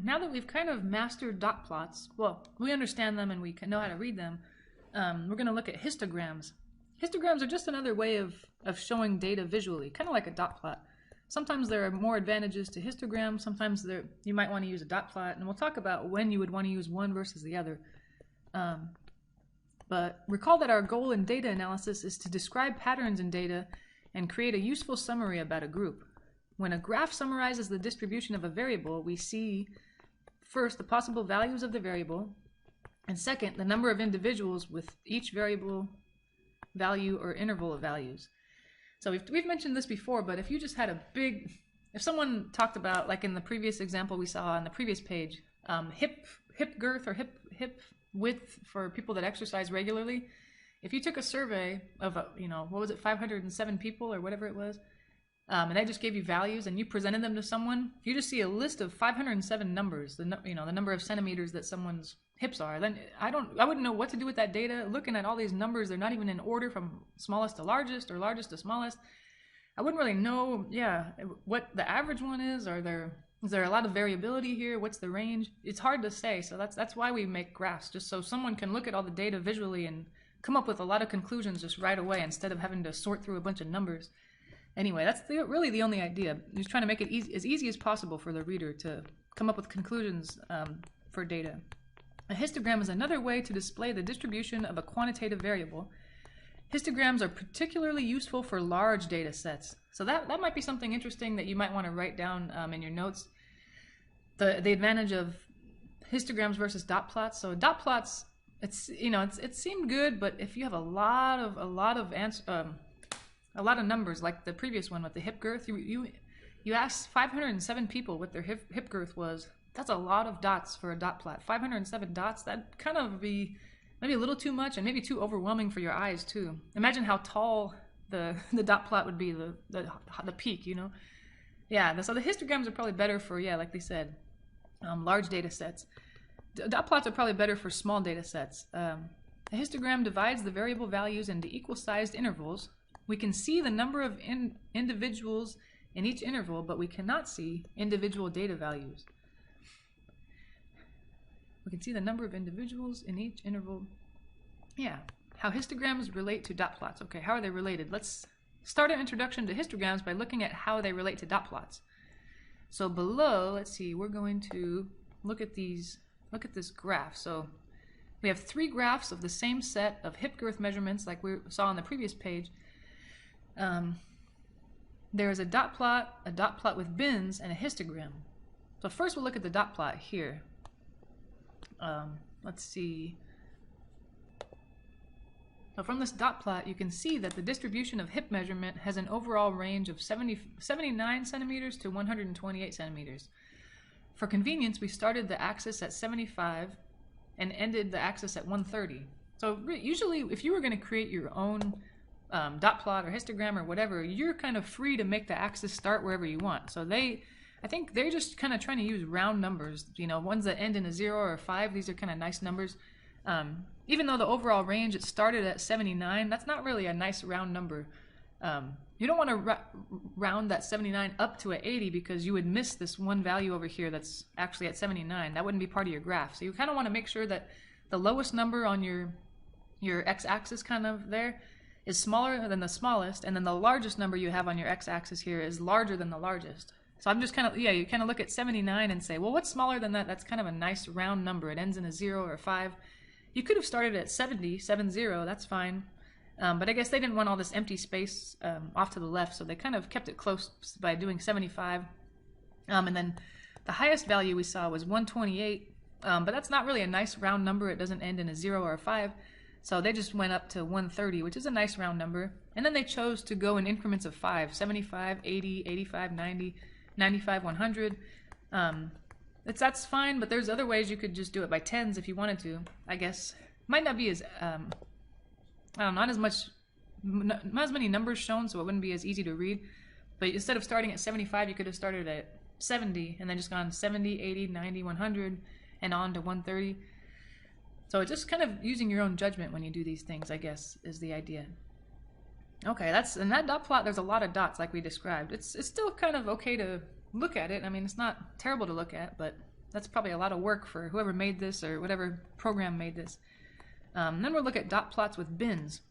now that we've kind of mastered dot plots, well, we understand them and we know how to read them, we're going to look at histograms. Histograms are just another way of showing data visually, kind of like a dot plot. Sometimes there are more advantages to histograms, sometimes you might want to use a dot plot, and we'll talk about when you would want to use one versus the other. But recall that our goal in data analysis is to describe patterns in data and create a useful summary about a group. When a graph summarizes the distribution of a variable, we see first the possible values of the variable, and second, the number of individuals with each variable value or interval of values. So we've mentioned this before, but if you just had if someone talked about, like in the previous example we saw on the previous page, hip girth or hip width for people that exercise regularly, if you took a survey of, what was it, 507 people or whatever it was, and they just gave you values and you presented them to someone, if you just see a list of 507 numbers, the number of centimeters that someone's hips are, then I wouldn't know what to do with that data. Looking at all these numbers, they're not even in order from smallest to largest or largest to smallest. I wouldn't really know, what the average one is. Is there a lot of variability here? What's the range? It's hard to say. So that's why we make graphs, just so someone can look at all the data visually and come up with a lot of conclusions just right away instead of having to sort through a bunch of numbers. Anyway, that's really the only idea. Just trying to make it as easy as possible for the reader to come up with conclusions for data. A histogram is another way to display the distribution of a quantitative variable. Histograms are particularly useful for large data sets. So that might be something interesting that you might want to write down in your notes. The advantage of histograms versus dot plots. So dot plots, it seemed good, but if you have a lot of numbers, like the previous one with the hip girth, you asked 507 people what their hip girth was. That's a lot of dots for a dot plot. 507 dots, that kind of be maybe a little too much and maybe too overwhelming for your eyes too. Imagine how tall the dot plot would be, the peak, Yeah, so the histograms are probably better for, like they said, large data sets. Dot plots are probably better for small data sets. A histogram divides the variable values into equal-sized intervals. We can see the number of individuals in each interval, but we cannot see individual data values. We can see the number of individuals in each interval. How histograms relate to dot plots. Okay, how are they related? Let's start our introduction to histograms by looking at how they relate to dot plots. So below, let's see, we're going to look at this graph. So we have 3 graphs of the same set of hip girth measurements like we saw on the previous page. There is a dot plot with bins, and a histogram. So first we'll look at the dot plot here. Let's see. So from this dot plot, you can see that the distribution of hip measurement has an overall range of 79 centimeters to 128 centimeters. For convenience, we started the axis at 75 and ended the axis at 130. So usually, if you were going to create your own dot plot or histogram or whatever, you're kind of free to make the axis start wherever you want. So I think they're just kind of trying to use round numbers, ones that end in a 0 or a 5. These are kind of nice numbers. Even though the overall range, it started at 79, that's not really a nice round number. You don't want to round that 79 up to an 80 because you would miss this one value over here that's actually at 79. That wouldn't be part of your graph. So you kind of want to make sure that the lowest number on your x-axis kind of there is smaller than the smallest, and then the largest number you have on your x-axis here is larger than the largest. So I'm just kind of, you kind of look at 79 and say, well, what's smaller than that? That's kind of a nice round number. It ends in a 0 or a 5. You could have started at 70, that's fine. But I guess they didn't want all this empty space off to the left, so they kind of kept it close by doing 75. And then the highest value we saw was 128, but that's not really a nice round number. It doesn't end in a 0 or a 5. So they just went up to 130, which is a nice round number. And then they chose to go in increments of 5, 75, 80, 85, 90, 95, 100. That's fine, but there's other ways you could just do it by tens if you wanted to, I guess. Might not be as, not as many numbers shown, so it wouldn't be as easy to read. But instead of starting at 75, you could have started at 70, and then just gone 70, 80, 90, 100, and on to 130. So just kind of using your own judgment when you do these things, I guess, is the idea. Okay, in that dot plot, there's a lot of dots like we described. It's still kind of okay to look at it. I mean, it's not terrible to look at, but That's probably a lot of work for whoever made this or whatever program made this. Then we'll look at dot plots with bins.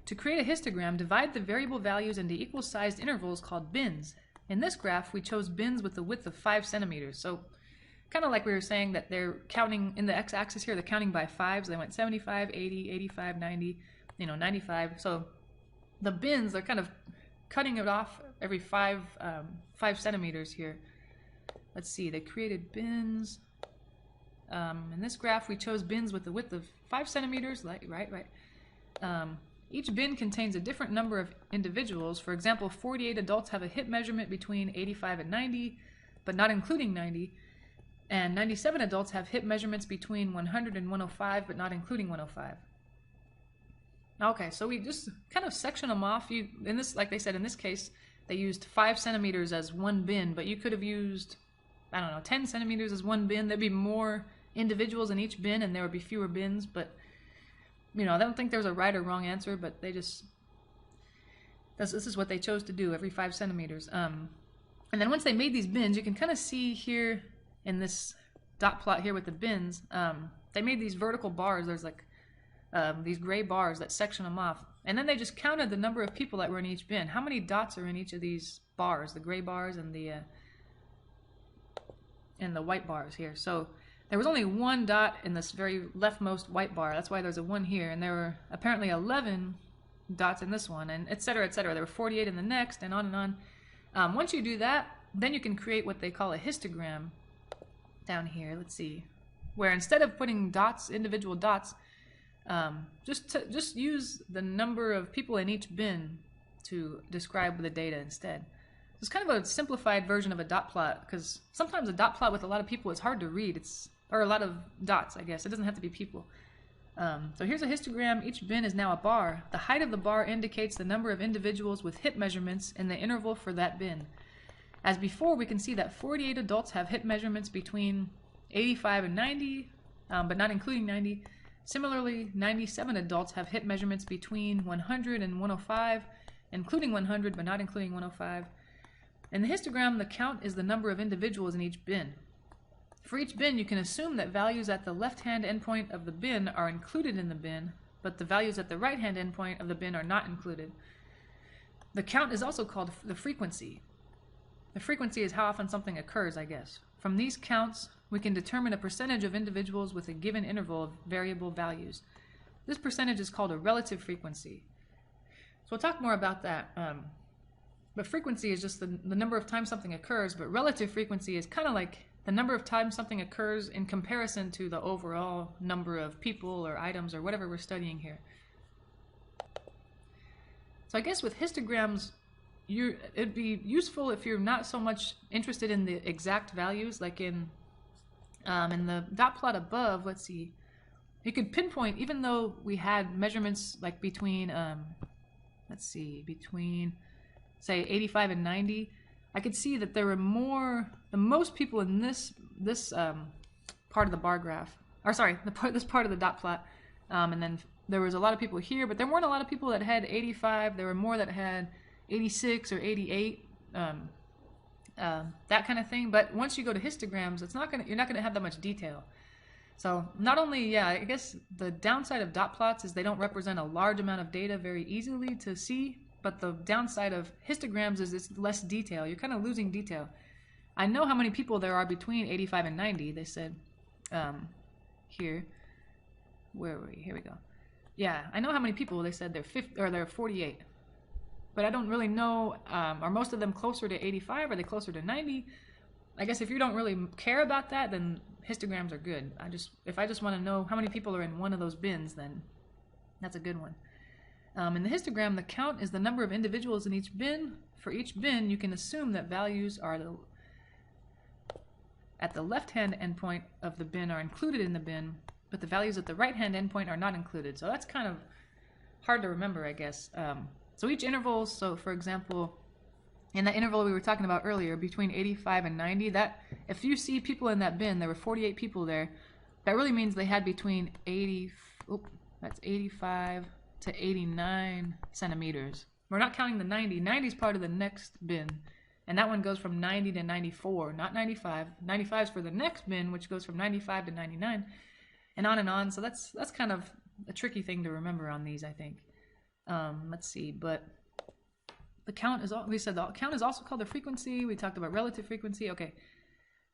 To create a histogram, divide the variable values into equal-sized intervals called bins. In this graph, we chose bins with a width of 5 centimeters. So kind of like we were saying that they're counting in the x-axis here, they're counting by fives. They went 75, 80, 85, 90, 95. So the bins, they're kind of cutting it off every 5 centimeters here. Let's see, they created bins. In this graph, we chose bins with a width of 5 centimeters, right. Each bin contains a different number of individuals. For example, 48 adults have a hip measurement between 85 and 90, but not including 90. And 97 adults have hip measurements between 100 and 105, but not including 105. Okay, so we just kind of section them off. In this, like they said, in this case, they used 5 centimeters as one bin, but you could have used, I don't know, 10 centimeters as one bin. There'd be more individuals in each bin, and there would be fewer bins, but I don't think there's a right or wrong answer, but they just, this is what they chose to do, every 5 centimeters. And then once they made these bins, you can kind of see here in this dot plot here with the bins, they made these vertical bars. There's like these gray bars that section them off. And then they just counted the number of people that were in each bin. How many dots are in each of these bars, the gray bars and the white bars here. So there was only one dot in this very leftmost white bar. That's why there's a 1 here. And there were apparently 11 dots in this one, and et cetera, et cetera. There were 48 in the next, and on and on. Once you do that, then you can create what they call a histogram down here. Let's see. Where instead of putting dots, individual dots, just use the number of people in each bin to describe the data instead. It's kind of a simplified version of a dot plot, because sometimes a dot plot with a lot of people is hard to read. Or a lot of dots, I guess. It doesn't have to be people. So here's a histogram. Each bin is now a bar. The height of the bar indicates the number of individuals with hip measurements in the interval for that bin. As before, we can see that 48 adults have hip measurements between 85 and 90, but not including 90. Similarly, 97 adults have hip measurements between 100 and 105, including 100, but not including 105. In the histogram, the count is the number of individuals in each bin. For each bin, you can assume that values at the left-hand endpoint of the bin are included in the bin, but the values at the right-hand endpoint of the bin are not included. The count is also called the frequency. The frequency is how often something occurs, I guess. From these counts, we can determine a percentage of individuals with a given interval of variable values. This percentage is called a relative frequency. So we'll talk more about that. But frequency is just the number of times something occurs, but relative frequency is kind of like the number of times something occurs in comparison to the overall number of people or items or whatever we're studying here. So I guess with histograms, it'd be useful if you're not so much interested in the exact values, like in the dot plot above. Let's see, you could pinpoint, even though we had measurements like between, between say 85 and 90, I could see that there were the most people in this part of the bar graph, or sorry, this part of the dot plot, and then there was a lot of people here, but there weren't a lot of people that had 85. There were more that had 86 or 88, that kind of thing. But once you go to histograms, you're not gonna have that much detail. So not only, I guess the downside of dot plots is they don't represent a large amount of data very easily to see. But the downside of histograms is it's less detail. You're kind of losing detail. I know how many people there are between 85 and 90. They said here. Where were we? Here we go. Yeah, I know how many people they said they're 48. But I don't really know. Are most of them closer to 85? Are they closer to 90? I guess if you don't really care about that, then histograms are good. If I just want to know how many people are in one of those bins, then that's a good one. In the histogram, the count is the number of individuals in each bin. For each bin, you can assume that values are at the left-hand endpoint of the bin are included in the bin, but the values at the right-hand endpoint are not included. So that's kind of hard to remember, I guess. So each interval, so for example, in that interval we were talking about earlier, between 85 and 90, that if you see people in that bin, there were 48 people there, that really means they had between 85 to 89 centimeters. We're not counting the 90. 90 is part of the next bin. And that one goes from 90 to 94, not 95. 95 is for the next bin, which goes from 95 to 99, and on and on. So that's kind of a tricky thing to remember on these, I think. Let's see, but the count is, we said the count is also called the frequency. We talked about relative frequency. Okay.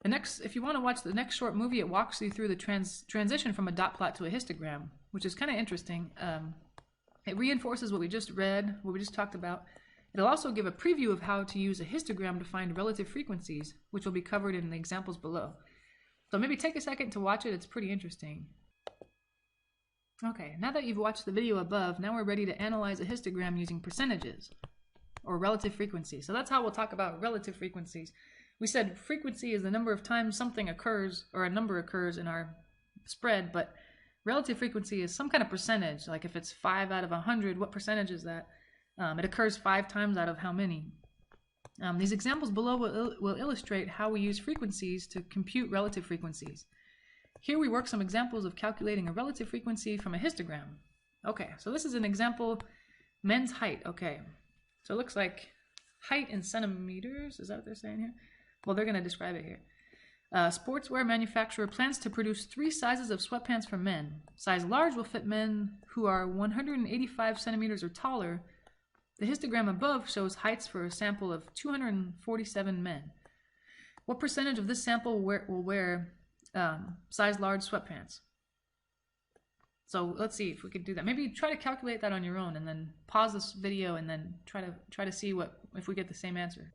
The next, if you want to watch the next short movie, it walks you through the transition from a dot plot to a histogram, which is kind of interesting. It reinforces what we just read, what we just talked about. It'll also give a preview of how to use a histogram to find relative frequencies, which will be covered in the examples below. So maybe take a second to watch it. It's pretty interesting. Okay, now that you've watched the video above, now we're ready to analyze a histogram using percentages, or relative frequencies. So that's how we'll talk about relative frequencies. We said frequency is the number of times something occurs, or a number occurs in our spread, but relative frequency is some kind of percentage. Like if it's 5 out of 100, what percentage is that? It occurs 5 times out of how many? These examples below will illustrate how we use frequencies to compute relative frequencies. Here we work some examples of calculating a relative frequency from a histogram. Okay, so this is an example, men's height. Okay, so it looks like height in centimeters. Is that what they're saying here? Well, they're going to describe it here. Sportswear manufacturer plans to produce 3 sizes of sweatpants for men. Size large will fit men who are 185 centimeters or taller. The histogram above shows heights for a sample of 247 men. What percentage of this sample will wear size large sweatpants? So let's see if we could do that. Maybe try to calculate that on your own, and then pause this video and then try to see if we get the same answer.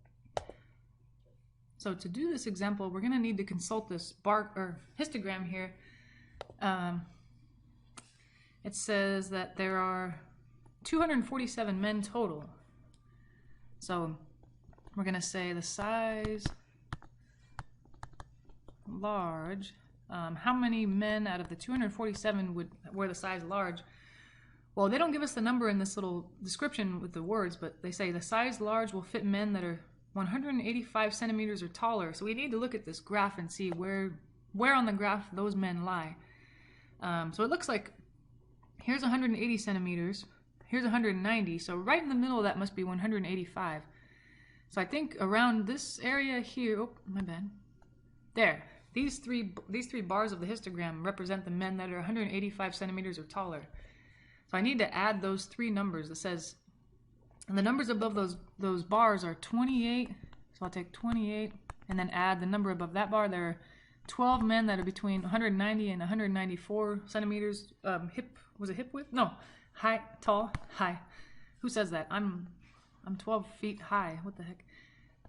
So to do this example, we're going to need to consult this histogram here. It says that there are 247 men total. So we're going to say the size large. How many men out of the 247 would wear the size large? Well, they don't give us the number in this little description with the words, but they say the size large will fit men that are 185 centimeters or taller. So we need to look at this graph and see where on the graph those men lie. So it looks like here's 180 centimeters, here's 190, so right in the middle of that must be 185. So I think around this area here, oh, my bad, there, these three bars of the histogram represent the men that are 185 centimeters or taller. So I need to add those 3 numbers. It says, and the numbers above those bars are 28, so I'll take 28 and then add the number above that bar. There are 12 men that are between 190 and 194 centimeters was it hip width? No, tall, high. Who says that? I'm 12 feet high. What the heck?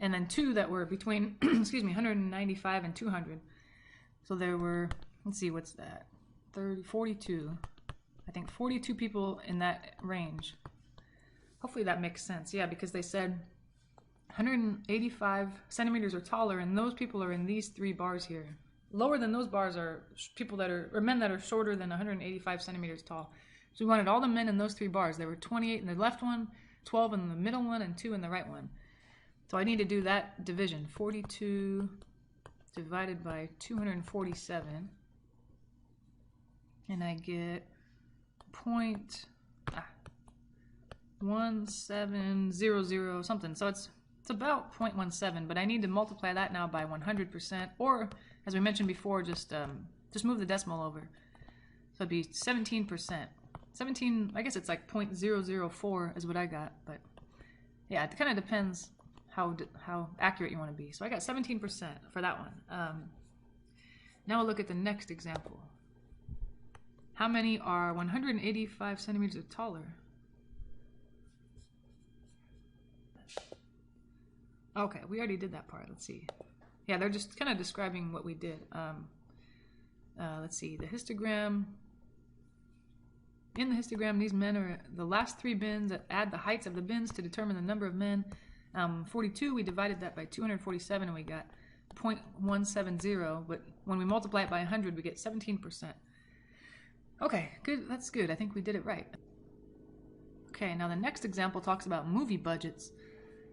And then 2 that were between, excuse me, 195 and 200. So there were, let's see, what's that? 42. I think 42 people in that range. Hopefully that makes sense. Yeah, because they said 185 centimeters or taller, and those people are in these 3 bars here. Lower than those bars are people that are, or men that are shorter than 185 centimeters tall. So we wanted all the men in those 3 bars. There were 28 in the left one, 12 in the middle one, and 2 in the right one. So I need to do that division. 42 divided by 247. And I get 0.1700 something. So it's about 0.17, but I need to multiply that now by 100%, or as we mentioned before, just move the decimal over. So it'd be 17%. 17, I guess it's like 0.004 is what I got, but yeah, it kind of depends how accurate you want to be. So I got 17% for that one. Now we'll look at the next example. How many are 185 centimeters or taller? Okay, we already did that part. Let's see. Yeah, they're just kind of describing what we did. Let's see. The histogram. In the histogram, these men are the last 3 bins that add the heights of the bins to determine the number of men. 42, we divided that by 247 and we got 0.170, but when we multiply it by 100, we get 17%. Okay, good. That's good. I think we did it right. Okay, now the next example talks about movie budgets.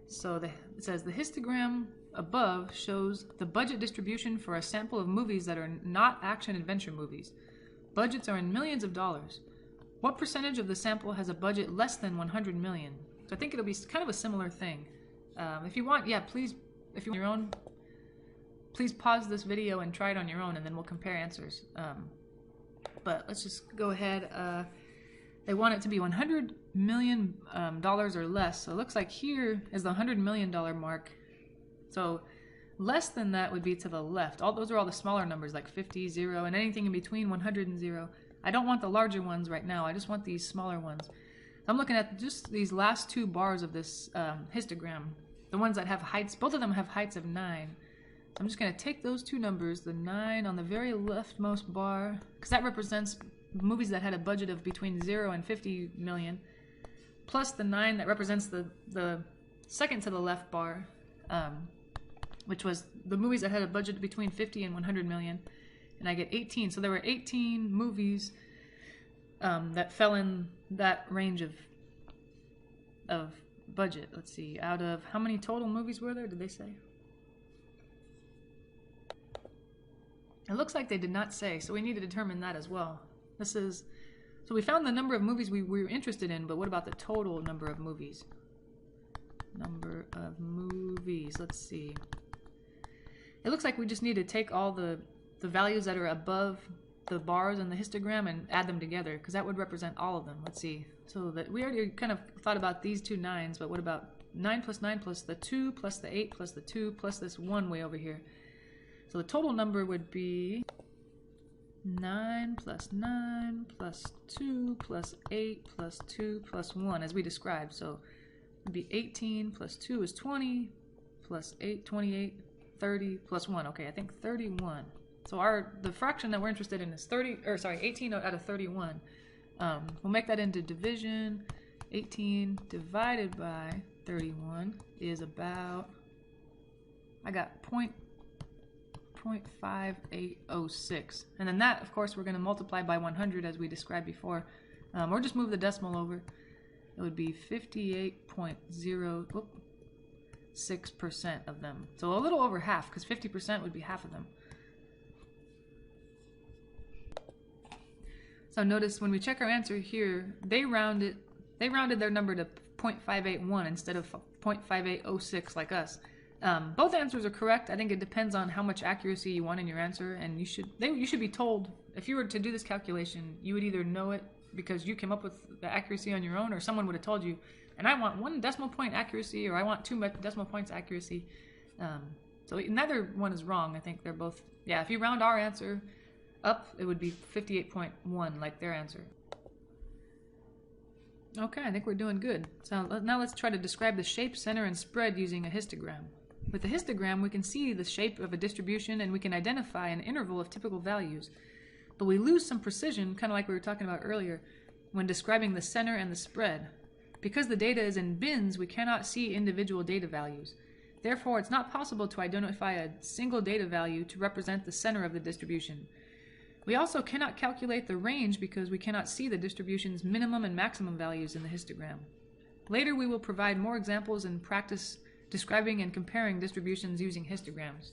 So it says the histogram above shows the budget distribution for a sample of movies that are not action-adventure movies. Budgets are in millions of dollars. What percentage of the sample has a budget less than 100 million? So I think it'll be kind of a similar thing. If you want, yeah, please if you want your own, please pause this video and try it on your own, and then we'll compare answers. But let's just go ahead. They want it to be $100 million or less. So it looks like here is the $100 million mark. So less than that would be to the left. All those are all the smaller numbers, like 50, 0, and anything in between 100 and 0. I don't want the larger ones right now. I just want these smaller ones. So I'm looking at just these last two bars of this histogram. The ones that have heights, both of them have heights of 9. I'm just going to take those two numbers, the 9 on the very leftmost bar, because that represents movies that had a budget of between 0 and 50 million, plus the 9 that represents the second to the left bar, which was the movies that had a budget between 50 and 100 million, and I get 18. So there were 18 movies that fell in that range of budget. Let's see, out of how many total movies were there, did they say? It looks like they did not say, so we need to determine that as well. So we found the number of movies we were interested in, but what about the total number of movies? Number of movies, let's see. It looks like we just need to take all the values that are above the bars in the histogram and add them together, because that would represent all of them. Let's see. So that we already kind of thought about these two 9s, but what about 9 plus 9 plus the 2 plus the 8 plus the 2 plus this 1 way over here? So the total number would be 9 plus 9 plus 2 plus 8 plus 2 plus 1, as we described. So it would be 18 plus 2 is 20, plus 8, 28, 30, plus 1. Okay, I think 31. So the fraction that we're interested in is 18 out of 31. We'll make that into division. 18 divided by 31 is about, I got 0.5806, and then that, of course, we're going to multiply by 100 as we described before, or just move the decimal over. It would be 58.06% of them, so a little over half, because 50% would be half of them. So notice when we check our answer here, they rounded their number to 0.581 instead of 0.5806 like us. Both answers are correct. I think it depends on how much accuracy you want in your answer, and you should be told, if you were to do this calculation, you would either know it because you came up with the accuracy on your own, or someone would have told you, and I want 1 decimal point accuracy, or I want 2 decimal points accuracy. So neither one is wrong. I think they're both, yeah, if you round our answer up, it would be 58.1 like their answer. Okay, I think we're doing good. So now let's try to describe the shape, center, and spread using a histogram. With the histogram, we can see the shape of a distribution, and we can identify an interval of typical values. But we lose some precision, kind of like we were talking about earlier, when describing the center and the spread. Because the data is in bins, we cannot see individual data values. Therefore, it's not possible to identify a single data value to represent the center of the distribution. We also cannot calculate the range because we cannot see the distribution's minimum and maximum values in the histogram. Later we will provide more examples and practice describing and comparing distributions using histograms.